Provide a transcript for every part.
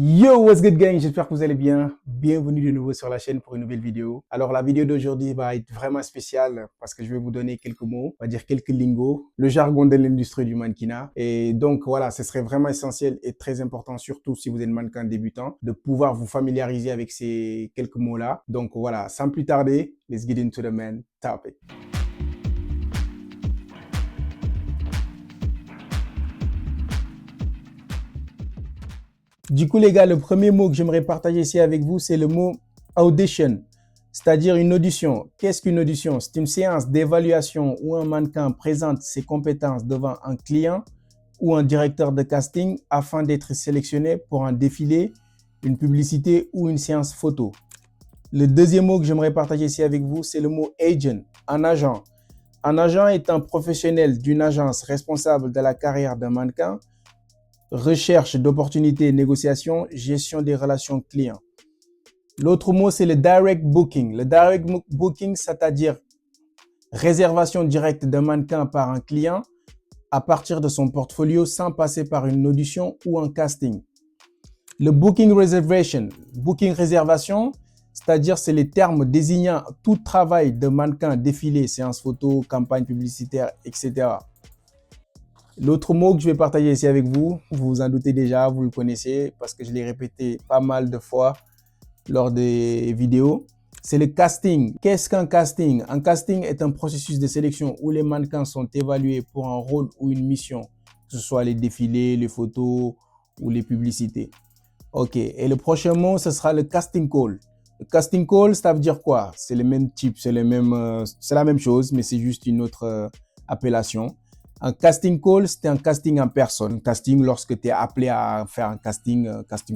Yo, what's good gang? J'espère que vous allez bien. Bienvenue de nouveau sur la chaîne pour une nouvelle vidéo. Alors la vidéo d'aujourd'hui va être vraiment spéciale parce que je vais vous donner quelques mots, on va dire quelques lingots, le jargon de l'industrie du mannequinat. Et donc voilà, ce serait vraiment essentiel et très important, surtout si vous êtes mannequin débutant, de pouvoir vous familiariser avec ces quelques mots-là. Donc voilà, sans plus tarder, let's get into the main topic. Du coup, les gars, le premier mot que j'aimerais partager ici avec vous, c'est le mot audition, c'est-à-dire une audition. Qu'est-ce qu'une audition? C'est une séance d'évaluation où un mannequin présente ses compétences devant un client ou un directeur de casting afin d'être sélectionné pour un défilé, une publicité ou une séance photo. Le deuxième mot que j'aimerais partager ici avec vous, c'est le mot agent, un agent. Un agent est un professionnel d'une agence responsable de la carrière d'un mannequin, recherche d'opportunités, négociation, gestion des relations clients. L'autre mot, c'est le direct booking. Le direct booking, c'est-à-dire réservation directe d'un mannequin par un client à partir de son portfolio sans passer par une audition ou un casting. Le booking reservation, booking réservation, c'est-à-dire c'est les termes désignant tout travail de mannequin, défilé, séance photo, campagne publicitaire, etc. L'autre mot que je vais partager ici avec vous, vous vous en doutez déjà, vous le connaissez parce que je l'ai répété pas mal de fois lors des vidéos, c'est le casting. Qu'est-ce qu'un casting? Un casting est un processus de sélection où les mannequins sont évalués pour un rôle ou une mission, que ce soit les défilés, les photos ou les publicités. Ok, et le prochain mot, ce sera le casting call. Le casting call, ça veut dire quoi? C'est le même type, c'est la même chose, mais c'est juste une autre appellation. Un casting call, c'est un casting en personne. Un casting lorsque tu es appelé à faire un casting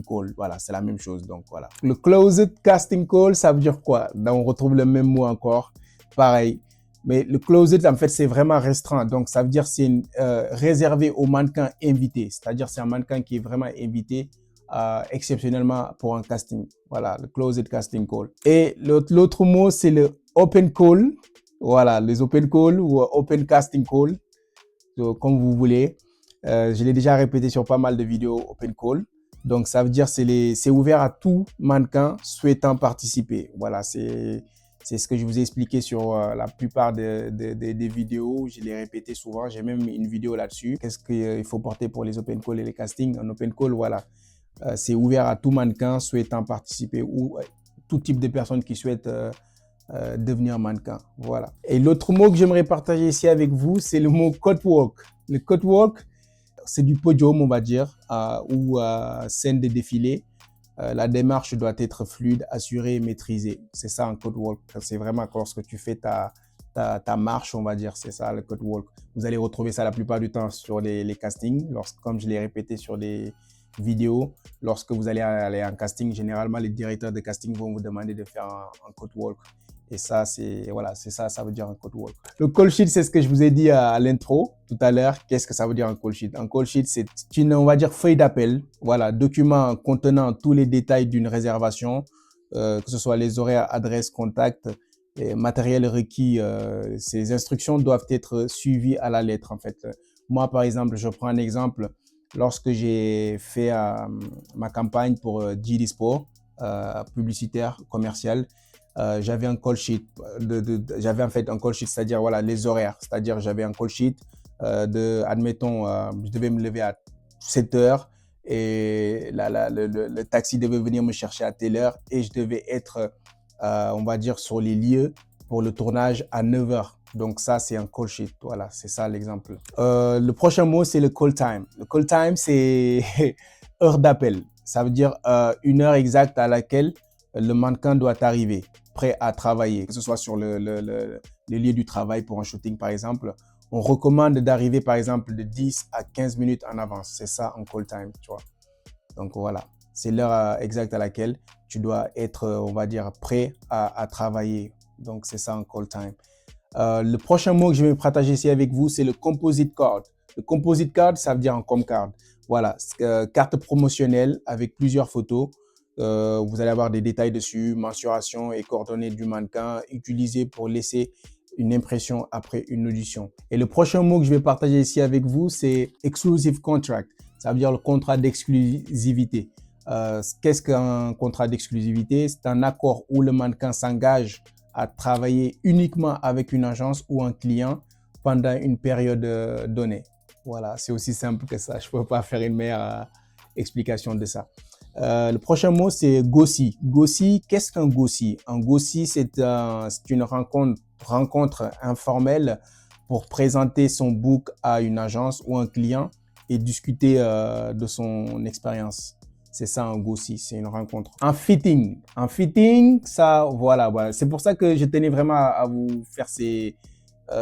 call. Voilà, c'est la même chose. Donc voilà. Le closed casting call, ça veut dire quoi? Là, on retrouve le même mot encore. Pareil. Mais le closed, en fait, c'est vraiment restreint. Donc, ça veut dire c'est réservé aux mannequins invités. C'est-à-dire c'est un mannequin qui est vraiment invité exceptionnellement pour un casting. Voilà, le closed casting call. Et l'autre mot, c'est le open call. Voilà, les open call ou open casting call. Comme vous voulez. Je l'ai déjà répété sur pas mal de vidéos open call. Donc, ça veut dire que c'est ouvert à tout mannequin souhaitant participer. Voilà, c'est ce que je vous ai expliqué sur la plupart des vidéos. Je l'ai répété souvent. J'ai même une vidéo là-dessus. Qu'est-ce qu'il faut porter pour les open call et les castings? Un open call, voilà. C'est ouvert à tout mannequin souhaitant participer ou tout type de personnes qui souhaitent devenir mannequin. Voilà. Et l'autre mot que j'aimerais partager ici avec vous, c'est le mot catwalk. Le catwalk, c'est du podium, on va dire, ou scène de défilé. La démarche doit être fluide, assurée et maîtrisée. C'est ça un catwalk. C'est vraiment lorsque tu fais ta marche, on va dire, c'est ça le catwalk. Vous allez retrouver ça la plupart du temps sur les castings, comme je l'ai répété sur les vidéos. Lorsque vous allez aller en casting, généralement, les directeurs de casting vont vous demander de faire un catwalk. Et ça, ça veut dire un code walk. Le call sheet, c'est ce que je vous ai dit à l'intro tout à l'heure. Qu'est-ce que ça veut dire un call sheet? Un call sheet, c'est une, on va dire, feuille d'appel. Voilà, document contenant tous les détails d'une réservation, que ce soit les horaires, adresses, contacts, et matériel requis. Ces instructions doivent être suivies à la lettre, en fait. Moi, par exemple, je prends un exemple. Lorsque j'ai fait ma campagne pour GD Sport, publicitaire, commercial, j'avais un call sheet, j'avais en fait un call sheet, c'est-à-dire voilà, les horaires, c'est-à-dire j'avais un call sheet admettons, je devais me lever à 7 heures et le taxi devait venir me chercher à telle heure et je devais être, on va dire, sur les lieux pour le tournage à 9 heures. Donc ça, c'est un call sheet. Voilà, c'est ça l'exemple. Le prochain mot, c'est le call time. Le call time, c'est heure d'appel. Ça veut dire une heure exacte à laquelle le mannequin doit arriver, prêt à travailler, que ce soit sur le lieu du travail pour un shooting, par exemple. On recommande d'arriver, par exemple, de 10 à 15 minutes en avance. C'est ça un call time, tu vois. Donc voilà, c'est l'heure exacte à laquelle tu dois être, on va dire, prêt à travailler. Donc c'est ça un call time. Le prochain mot que je vais partager ici avec vous, c'est le composite card. Le composite card, ça veut dire un com card. Voilà, carte promotionnelle avec plusieurs photos. Vous allez avoir des détails dessus, mensuration et coordonnées du mannequin utilisées pour laisser une impression après une audition. Et le prochain mot que je vais partager ici avec vous, c'est exclusive contract. Ça veut dire le contrat d'exclusivité. Qu'est-ce qu'un contrat d'exclusivité? C'est un accord où le mannequin s'engage à travailler uniquement avec une agence ou un client pendant une période donnée. Voilà, c'est aussi simple que ça. Je ne peux pas faire une meilleure explication de ça. Le prochain mot, c'est Gossi. Gossi, qu'est-ce qu'un Gossi? Un Gossi, c'est une rencontre informelle pour présenter son book à une agence ou un client et discuter de son expérience. C'est ça un Gossi, c'est une rencontre. Un fitting, ça, voilà. C'est pour ça que je tenais vraiment à vous faire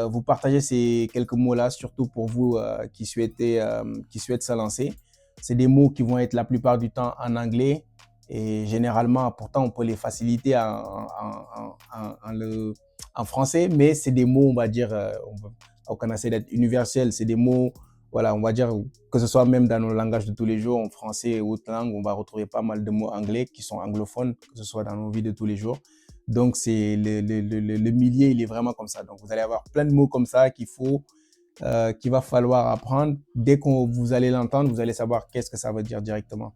vous partager ces quelques mots-là, surtout pour vous qui souhaitent se lancer. C'est des mots qui vont être la plupart du temps en anglais et généralement, pourtant, on peut les faciliter en français, mais c'est des mots, on va dire, on essaie d'être universel. C'est des mots, voilà, on va dire que ce soit même dans nos langages de tous les jours, en français ou autre langue, on va retrouver pas mal de mots anglais qui sont anglophones, que ce soit dans nos vies de tous les jours. Donc, c'est le milieu, il est vraiment comme ça. Donc, vous allez avoir plein de mots comme ça qu'il va falloir apprendre. Dès que vous allez l'entendre, vous allez savoir qu'est-ce que ça veut dire directement.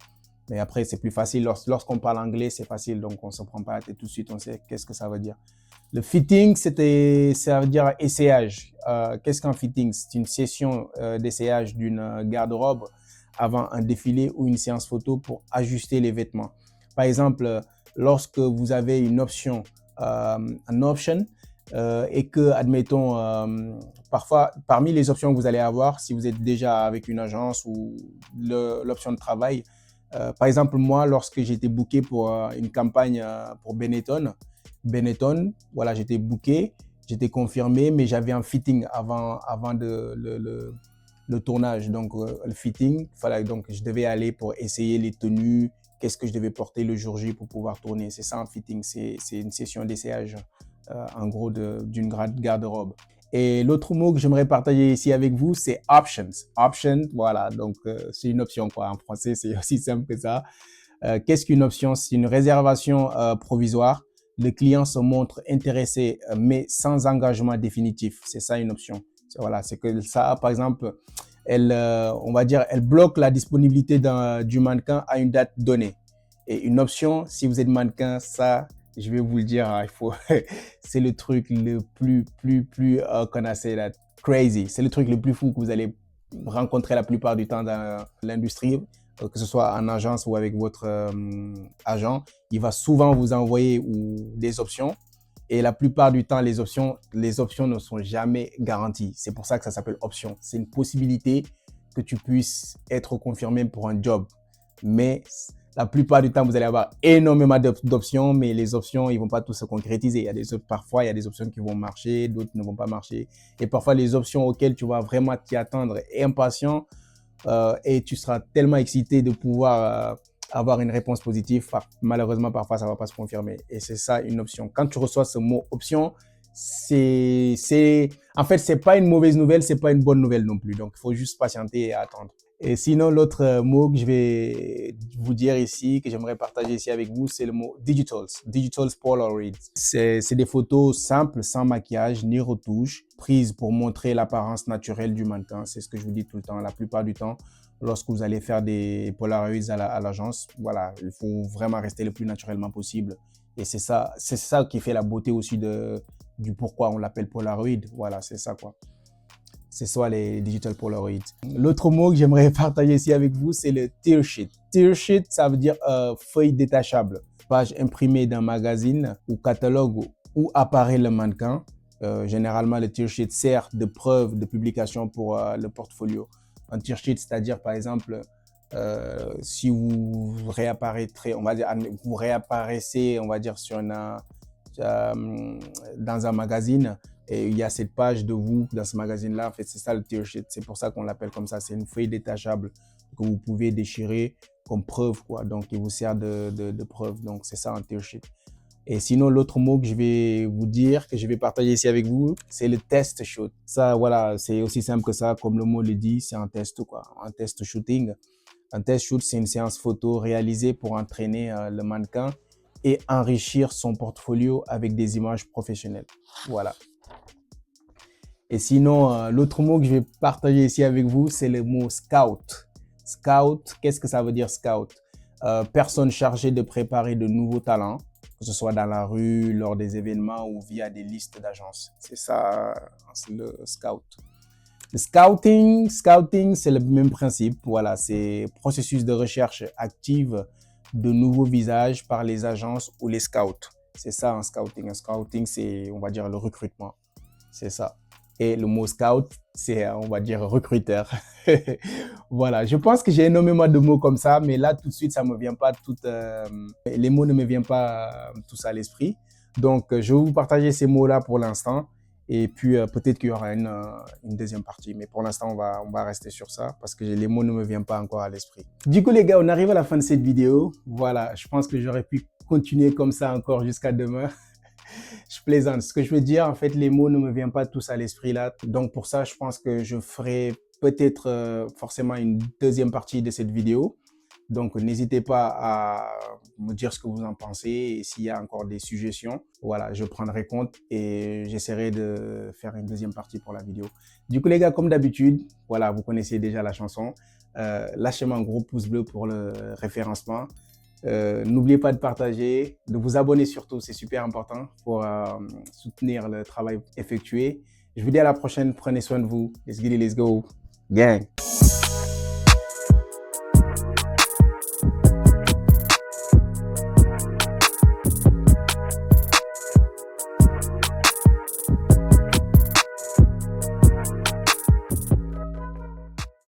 Mais après, c'est plus facile. Lorsqu'on parle anglais, c'est facile. Donc, on ne se prend pas la tête tout de suite. On sait qu'est-ce que ça veut dire. Le fitting, ça veut dire essayage. Qu'est-ce qu'un fitting? C'est une session d'essayage d'une garde-robe avant un défilé ou une séance photo pour ajuster les vêtements. Par exemple, lorsque vous avez une option, un option, et que, admettons, parfois, parmi les options que vous allez avoir, si vous êtes déjà avec une agence ou l'option de travail, par exemple, moi, lorsque j'ai été booké pour une campagne pour Benetton, voilà, j'étais booké, j'étais confirmé, mais j'avais un fitting avant le tournage. Donc, le fitting, donc je devais aller pour essayer les tenues, qu'est-ce que je devais porter le jour J pour pouvoir tourner. C'est ça un fitting, c'est une session d'essayage, en gros, d'une garde-robe. Et l'autre mot que j'aimerais partager ici avec vous, c'est options. Option, voilà, donc c'est une option, quoi. En français, c'est aussi simple que ça. Qu'est-ce qu'une option? C'est une réservation provisoire. Le client se montre intéressé, mais sans engagement définitif. C'est ça une option. Voilà, c'est que ça, par exemple, on va dire, elle bloque la disponibilité du mannequin à une date donnée. Et une option, si vous êtes mannequin, ça, je vais vous le dire, hein, c'est le truc le plus qu'on a, c'est crazy. C'est le truc le plus fou que vous allez rencontrer la plupart du temps dans l'industrie, que ce soit en agence ou avec votre agent. Il va souvent vous envoyer des options. Et la plupart du temps, les options ne sont jamais garanties. C'est pour ça que ça s'appelle option. C'est une possibilité que tu puisses être confirmé pour un job. Mais la plupart du temps, vous allez avoir énormément d'options, mais les options, ils vont pas tous se concrétiser. Parfois, il y a des options qui vont marcher, d'autres ne vont pas marcher. Et parfois, les options auxquelles tu vas vraiment t'y attendre et impatient, et tu seras tellement excité de pouvoir avoir une réponse positive. Malheureusement, parfois, ça ne va pas se confirmer. Et c'est ça une option. Quand tu reçois ce mot option, en fait, c'est pas une mauvaise nouvelle, c'est pas une bonne nouvelle non plus. Donc, il faut juste patienter et attendre. Et sinon, l'autre mot que je vais vous dire ici, que j'aimerais partager ici avec vous, c'est le mot digitals. Digitals Polaroid. C'est des photos simples, sans maquillage ni retouche, prises pour montrer l'apparence naturelle du mannequin. C'est ce que je vous dis tout le temps. La plupart du temps, lorsque vous allez faire des Polaroids à l'agence, voilà, il faut vraiment rester le plus naturellement possible. Et c'est ça qui fait la beauté aussi du pourquoi on l'appelle Polaroid. Voilà, c'est ça, quoi. C'est soit les digital Polaroid. L'autre mot que j'aimerais partager ici avec vous, c'est le tear sheet. Tear sheet, ça veut dire feuille détachable. Page imprimée d'un magazine ou catalogue où apparaît le mannequin. Généralement, le tear sheet sert de preuve de publication pour le portfolio. Un tear sheet, c'est-à-dire, par exemple, si vous réapparaissez, on va dire, dans un magazine, et il y a cette page de vous dans ce magazine-là. En fait, c'est ça le tear sheet. C'est pour ça qu'on l'appelle comme ça. C'est une feuille détachable que vous pouvez déchirer comme preuve, quoi. Donc, il vous sert de preuve. Donc, c'est ça un tear sheet. Et sinon, l'autre mot que je vais vous dire, que je vais partager ici avec vous, c'est le test shoot. Ça, voilà, c'est aussi simple que ça. Comme le mot le dit, c'est un test, quoi. Un test shooting. Un test shoot, c'est une séance photo réalisée pour entraîner le mannequin et enrichir son portfolio avec des images professionnelles. Voilà. Et sinon, l'autre mot que je vais partager ici avec vous, c'est le mot scout. Scout, qu'est-ce que ça veut dire scout? personne chargée de préparer de nouveaux talents, que ce soit dans la rue, lors des événements ou via des listes d'agences. C'est ça, c'est le scout. Le scouting, c'est le même principe. Voilà, c'est processus de recherche active de nouveaux visages par les agences ou les scouts. C'est ça un scouting. Un scouting, c'est, on va dire, le recrutement. C'est ça. Et le mot scout, c'est, on va dire, recruteur. Voilà, je pense que j'ai énormément de mots comme ça, mais là, tout de suite, ça me vient pas les mots ne me viennent pas tous à l'esprit. Donc, je vais vous partager ces mots-là pour l'instant. Et puis, peut-être qu'il y aura une deuxième partie. Mais pour l'instant, on va rester sur ça parce que les mots ne me viennent pas encore à l'esprit. Du coup, les gars, on arrive à la fin de cette vidéo. Voilà, je pense que j'aurais pu continuer comme ça encore jusqu'à demain. Je plaisante. Ce que je veux dire, en fait, les mots ne me viennent pas tous à l'esprit là. Donc, pour ça, je pense que je ferai peut-être forcément une deuxième partie de cette vidéo. Donc, n'hésitez pas à me dire ce que vous en pensez et s'il y a encore des suggestions. Voilà, je prendrai compte et j'essaierai de faire une deuxième partie pour la vidéo. Du coup, les gars, comme d'habitude, voilà, vous connaissez déjà la chanson. Lâchez-moi un gros pouce bleu pour le référencement. N'oubliez pas de partager, de vous abonner surtout, c'est super important pour soutenir le travail effectué. Je vous dis à la prochaine, prenez soin de vous. Let's get it, let's go. Gang!